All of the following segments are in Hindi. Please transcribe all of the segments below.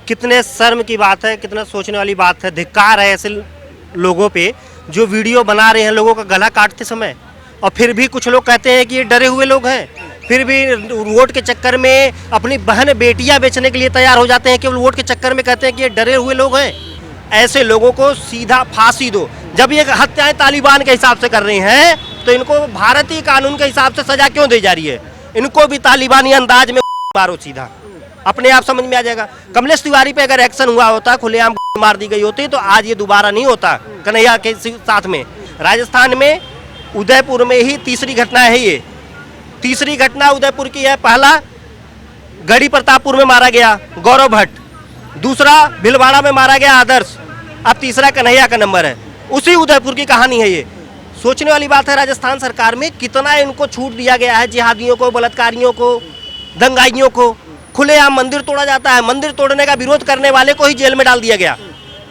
कितने शर्म की बात है, कितना सोचने वाली बात है। धिक्कार है ऐसे लोगों पे जो वीडियो बना रहे हैं लोगों का गला काटते समय, और फिर भी कुछ लोग कहते हैं कि ये डरे हुए लोग हैं, फिर भी वोट के चक्कर में अपनी बहन बेटियां बेचने के लिए तैयार हो जाते हैं, केवल वोट के चक्कर में कहते हैं कि ये डरे हुए लोग हैं। ऐसे लोगों को सीधा फांसी दो। जब ये हत्याएं तालिबान के हिसाब से कर रहे हैं तो इनको भारतीय कानून के हिसाब से सजा क्यों दी जा रही है? इनको भी तालिबानी अंदाज में मारो सीधा, अपने आप समझ में आ जाएगा। कमलेश तिवारी पे अगर एक्शन हुआ होता, खुलेआम मार दी गई होती, तो आज ये दोबारा नहीं होता कन्हैया के साथ में। राजस्थान में उदयपुर में ही तीसरी घटना है, ये तीसरी घटना उदयपुर की है। पहला गढ़ी प्रतापपुर में मारा गया गौरव भट्ट, दूसरा भीलवाड़ा में मारा गया आदर्श, अब तीसरा कन्हैया का नंबर है। उसी उदयपुर की कहानी है ये। सोचने वाली बात है राजस्थान सरकार में कितना इनको छूट दिया गया है। जिहादियों को, बलात्कारियों को, दंगाइयों को खुलेआम मंदिर तोड़ा जाता है। मंदिर तोड़ने का विरोध करने वाले को ही जेल में डाल दिया गया।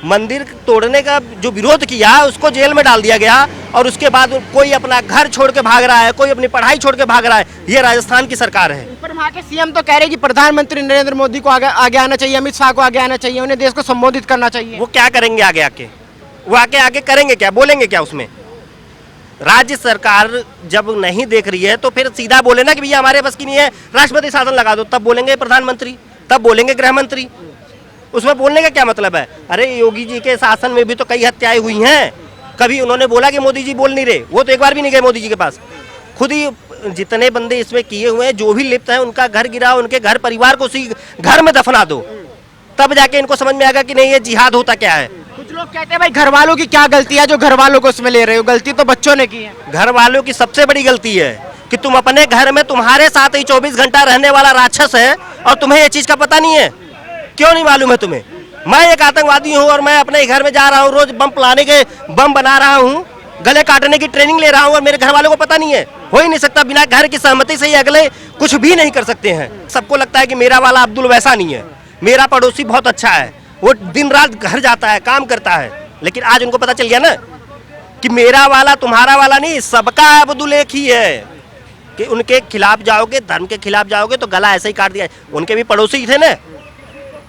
मंदिर तोड़ने का जो विरोध किया उसको जेल में डाल दिया गया, और उसके बाद कोई अपना घर छोड़ के भाग रहा है, कोई अपनी पढ़ाई छोड़ के भाग रहा है। ये राजस्थान की सरकार है। पर वहाँ के सीएम तो कह रहे कि प्रधानमंत्री नरेंद्र मोदी को आगे आना चाहिए, अमित शाह को आगे आना चाहिए, उन्हें देश को संबोधित करना चाहिए। वो क्या करेंगे आगे आके? वो आगे करेंगे क्या? बोलेंगे क्या उसमें? राज्य सरकार जब नहीं देख रही है तो फिर सीधा बोले ना कि भैया हमारे बस की नहीं है, राष्ट्रपति शासन लगा दो, तब बोलेंगे प्रधानमंत्री, तब बोलेंगे गृह मंत्री। उसमें बोलने का क्या मतलब है? अरे योगी जी के शासन में भी तो कई हत्याएं हुई हैं। कभी उन्होंने बोला कि मोदी जी बोल नहीं रहे? वो तो एक बार भी नहीं गए मोदी जी के पास। खुद ही जितने बंदे इसमें किए हुए हैं, जो भी लिप्त हैं, उनका घर गिराओ, उनके घर परिवार को उसी घर में दफना दो, तब जाके इनको समझ में आएगा कि नहीं ये जिहाद होता क्या है। कुछ लोग कहते हैं भाई घर वालों की क्या गलती है जो घर वालों को उसमें ले रहे हो, गलती तो बच्चों ने की है। घर वालों की सबसे बड़ी गलती है कि तुम अपने घर में तुम्हारे साथ ही 24 घंटा रहने वाला राक्षस है और तुम्हें ये चीज का पता नहीं है। क्यों नहीं मालूम है तुम्हें? मैं एक आतंकवादी हूँ और मैं अपने घर में जा रहा हूँ, रोज बम फैलाने के, बम बना रहा हूँ, गले काटने की ट्रेनिंग ले रहा हूँ, और मेरे घर वालों को पता नहीं है। हो ही नहीं सकता। बिना घर की सहमति से ही अगले कुछ भी नहीं कर सकते हैं। सबको लगता है कि मेरा वाला अब्दुल वैसा नहीं है, मेरा पड़ोसी बहुत अच्छा है, वो दिन रात घर जाता है, काम करता है। लेकिन आज उनको पता चल गया ना कि मेरा वाला तुम्हारा वाला नहीं, सबका अब्दुल एक ही है। कि उनके खिलाफ जाओगे, धर्म के खिलाफ जाओगे तो गला ऐसे ही काट दिया। उनके भी पड़ोसी ही थे ना,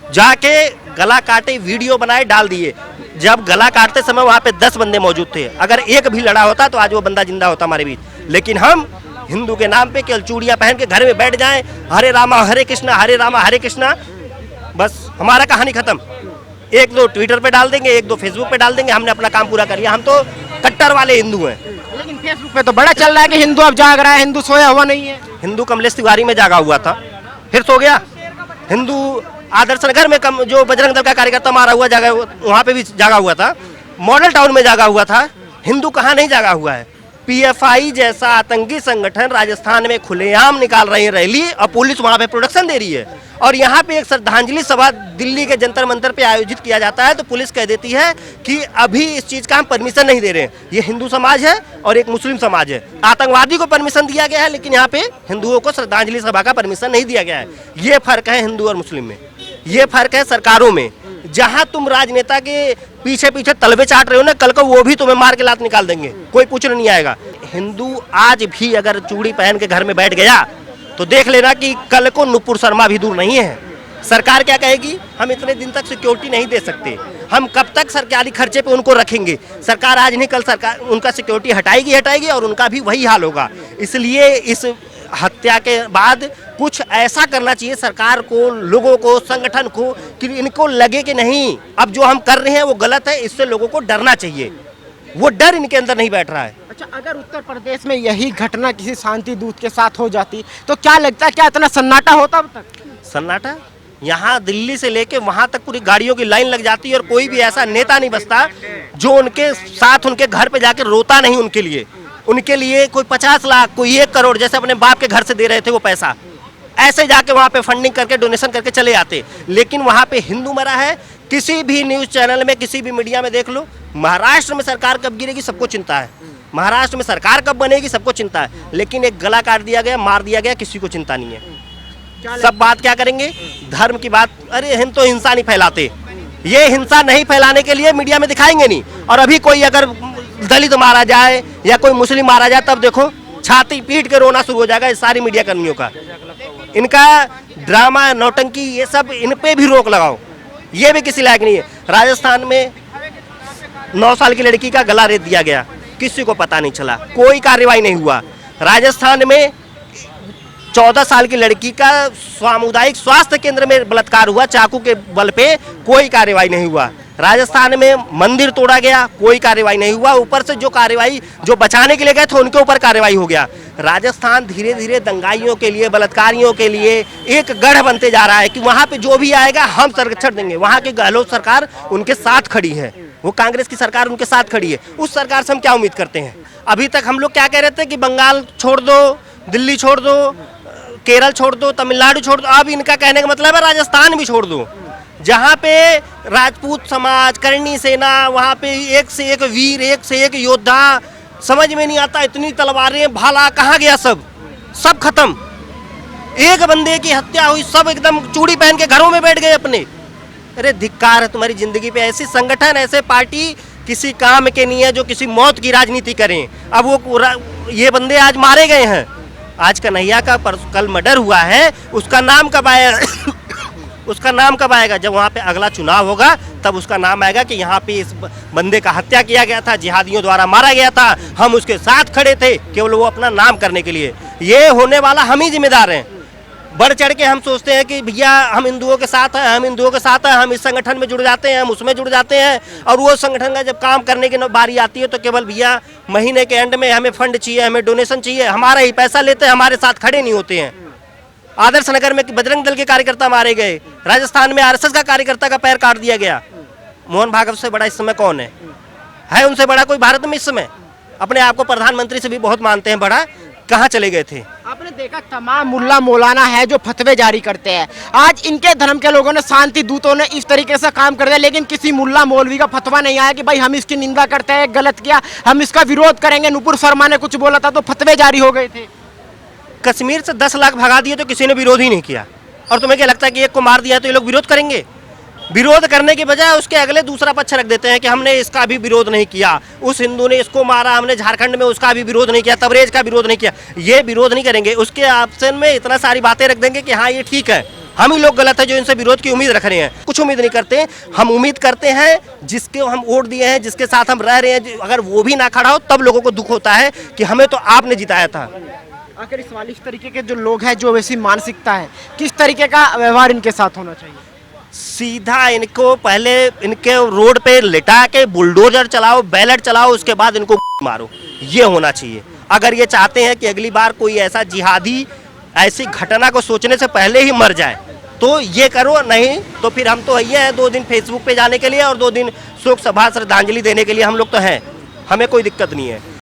जाके गला काटे, वीडियो बनाए, डाल दिए। जब गला काटते समय वहां पे 10 बंदे मौजूद थे। अगर एक भी लड़ा होता तो आज वो बंदा जिंदा होता हमारे बीच। लेकिन हम हिंदू के नाम पे केवल चूड़ियां पहन के घर में बैठ जाएं, हरे रामा हरे कृष्णा, हरे रामा हरे कृष्णा, बस हमारा कहानी खत्म। एक दो ट्विटर पे डाल देंगे, एक दो फेसबुक पे डाल देंगे, हमने अपना काम पूरा कर लिया। हम तो कट्टर वाले हिंदू हैं। लेकिन फेसबुक पे तो बड़ा चल रहा है कि हिंदू अब जाग रहा है, हिंदू सोया हुआ नहीं है। हिंदू कमलेश तिवारी में जागा हुआ था, फिर सो गया। हिंदू आदर्श नगर में जो बजरंग दल का कार्यकर्ता मारा हुआ जागा, वहाँ पे भी जागा हुआ था। मॉडल टाउन में जागा हुआ था। हिंदू कहाँ नहीं जागा हुआ है? पीएफआई जैसा आतंकी संगठन राजस्थान में खुलेआम निकाल रही है रैली, और पुलिस वहाँ पे प्रोटेक्शन दे रही है। और यहाँ पे एक श्रद्धांजलि सभा दिल्ली के जंतर मंतर पे आयोजित किया जाता है तो पुलिस कह देती है कि अभी इस चीज़ का हम परमिशन नहीं दे रहे हैं। ये हिंदू समाज है और एक मुस्लिम समाज है। आतंकवादी को परमिशन दिया गया है, लेकिन यहाँ पे हिंदुओं को श्रद्धांजलि सभा का परमिशन नहीं दिया गया है। ये फर्क है हिंदू और मुस्लिम में, ये फर्क है सरकारों में। जहां तुम राजनेता के पीछे पीछे तलवे चाट रहे हो ना, कल को वो भी तुम्हें मार के लात निकाल देंगे, कोई पूछने नहीं आएगा। हिंदू आज भी अगर चूड़ी पहन के घर में बैठ गया तो देख लेना कि कल को नुपुर शर्मा भी दूर नहीं है। सरकार क्या कहेगी? हम इतने दिन तक सिक्योरिटी नहीं दे सकते, हम कब तक सरकारी खर्चे पे उनको रखेंगे। सरकार आज नहीं कल सरकार उनका सिक्योरिटी हटाएगी, और उनका भी वही हाल होगा। इसलिए इस हत्या के बाद कुछ ऐसा करना चाहिए सरकार को, लोगों को, संगठन को, कि इनको लगे कि नहीं अब जो हम कर रहे हैं वो गलत है, इससे लोगों को डरना चाहिए। वो डर इनके अंदर नहीं बैठ रहा है। अच्छा, अगर उत्तर प्रदेश में यही घटना किसी शांति दूत के साथ हो जाती तो क्या लगता है, क्या इतना सन्नाटा होता अब तक? सन्नाटा? यहाँ दिल्ली से लेके वहाँ तक पूरी गाड़ियों की लाइन लग जाती है और कोई भी ऐसा नेता नहीं बचता जो उनके साथ उनके घर पे जाके रोता नहीं उनके लिए कोई 50 लाख, कोई 1 करोड़, जैसे अपने बाप के घर से दे रहे थे वो पैसा, ऐसे जाके वहाँ पे फंडिंग करके, डोनेशन करके चले आते। लेकिन वहाँ पे हिंदू मरा है। किसी भी न्यूज़ चैनल में, किसी भी मीडिया में देख लो, महाराष्ट्र में सरकार कब गिरेगी सबको चिंता है, महाराष्ट्र में सरकार कब बनेगी सबको चिंता है। लेकिन एक गला काट दिया गया, मार दिया गया, किसी को चिंता नहीं है। सब बात क्या करेंगे? धर्म की बात। अरे हम तो हिंसा नहीं फैलाते, ये हिंसा नहीं फैलाने के लिए मीडिया में दिखाएंगे नहीं। और अभी कोई अगर दलित मारा जाए या कोई मुस्लिम मारा जाए, तब देखो छाती पीट के रोना शुरू हो जाएगा इस सारी मीडिया कर्मियों का। इनका ड्रामा, नौटंकी, ये सब इन पे भी रोक लगाओ। ये भी किसी लायक नहीं है। राजस्थान में 9 साल की लड़की का गला रेत दिया गया, किसी को पता नहीं चला, कोई कार्रवाई नहीं हुआ। राजस्थान में 14 साल की लड़की का सामुदायिक स्वास्थ्य केंद्र में बलात्कार हुआ, चाकू के बल पे, कोई कार्रवाई नहीं हुआ। राजस्थान में मंदिर तोड़ा गया, कोई कार्रवाई नहीं हुआ। ऊपर से जो कार्रवाई जो बचाने के लिए गए थे उनके ऊपर कार्रवाई हो गया। राजस्थान धीरे धीरे दंगाइयों के लिए, बलात्कारियों के लिए एक गढ़ बनते जा रहा है कि वहां पे जो भी आएगा हम संरक्षण देंगे। वहां की गहलोत सरकार उनके साथ खड़ी है, वो कांग्रेस की सरकार उनके साथ खड़ी है। उस सरकार से हम क्या उम्मीद करते हैं? अभी तक हम लोग क्या कह रहे थे कि बंगाल छोड़ दो, दिल्ली छोड़ दो, केरल छोड़ दो, तमिलनाडु छोड़ दो। अब इनका कहने का मतलब है राजस्थान भी छोड़ दो, जहाँ पे राजपूत समाज, करणी सेना, वहाँ पे एक से एक वीर, एक से एक योद्धा, समझ में नहीं आता इतनी तलवारें, भाला कहाँ गया? सब खत्म। एक बंदे की हत्या हुई, सब एकदम चूड़ी पहन के घरों में बैठ गए अपने। अरे धिक्कार है तुम्हारी जिंदगी पे। ऐसी संगठन, ऐसे पार्टी किसी काम के नहीं है जो किसी मौत की राजनीति करें। अब वो ये बंदे आज मारे गए हैं, आज कन्हैया का कल मर्डर हुआ है, उसका नाम कब आएगा? उसका नाम कब आएगा? जब वहाँ पे अगला चुनाव होगा तब उसका नाम आएगा कि यहाँ पे इस बंदे का हत्या किया गया था, जिहादियों द्वारा मारा गया था, हम उसके साथ खड़े थे, केवल वो अपना नाम करने के लिए। ये होने वाला हम ही जिम्मेदार हैं। बढ़ चढ़ के हम सोचते हैं कि भैया हम हिंदुओं के साथ हैं, हम हिंदुओं के साथ हैं, हम इस संगठन में जुड़ जाते हैं, हम उसमें जुड़ जाते हैं, और वो संगठन का जब काम करने की बारी आती है तो केवल भैया महीने के एंड में हमें फंड चाहिए, हमें डोनेशन चाहिए, हमारा ही पैसा लेते हैं, हमारे साथ खड़े नहीं होते हैं। आदर्श नगर में बजरंग दल के कार्यकर्ता मारे गए, राजस्थान में आरएसएस का कार्यकर्ता का पैर काट दिया गया। मोहन भागवत से बड़ा इस समय कौन है उनसे बड़ा कोई भारत में इस समय? अपने आप को प्रधानमंत्री से भी बहुत मानते हैं बड़ा, कहाँ चले गए थे? आपने देखा तमाम मुल्ला मौलाना है जो फतवे जारी करते हैं। आज इनके धर्म के लोगों ने, शांति दूतों ने इस तरीके से काम कर दिया, लेकिन किसी मुल्ला मौलवी का फतवा नहीं आया कि भाई हम इसकी निंदा करते हैं, गलत किया, हम इसका विरोध करेंगे। नुपुर शर्मा ने कुछ बोला था तो फतवे जारी हो गए थे। कश्मीर से 10 लाख भगा दिए तो किसी ने विरोध ही नहीं किया। और तुम्हें क्या लगता है कि एक को मार दिया तो ये लोग विरोध करेंगे? विरोध करने के बजाय उसके अगले दूसरा पक्ष रख देते हैं कि हमने इसका भी विरोध नहीं किया, उस हिंदू ने इसको मारा, हमने झारखंड में उसका भी विरोध नहीं किया, तबरेज का विरोध नहीं किया। ये विरोध नहीं करेंगे, उसके ऑप्शन में इतना सारी बातें रख देंगे कि हाँ ये ठीक है, हम ही लोग गलत है जो इनसे विरोध की उम्मीद रख रहे हैं। कुछ उम्मीद नहीं करते, हम उम्मीद करते हैं जिसके हम वोट दिए हैं, जिसके साथ हम रह रहे हैं, अगर वो भी ना खड़ा हो तब लोगों को दुख होता है कि हमें तो आपने जिताया था। आखिर इस वाले इस तरीके के जो लोग हैं, जो वैसी मानसिकता है, किस तरीके का व्यवहार इनके साथ होना चाहिए? सीधा इनको पहले इनके रोड पे लिटा के बुलडोजर चलाओ, बैलेट चलाओ, उसके बाद इनको मारो, ये होना चाहिए। अगर ये चाहते हैं कि अगली बार कोई ऐसा जिहादी ऐसी घटना को सोचने से पहले ही मर जाए तो ये करो, नहीं तो फिर हम तो ये है 2 दिन फेसबुक पे जाने के लिए और 2 दिन शोक सभा श्रद्धांजलि देने के लिए हम लोग तो हैं, हमें कोई दिक्कत नहीं है।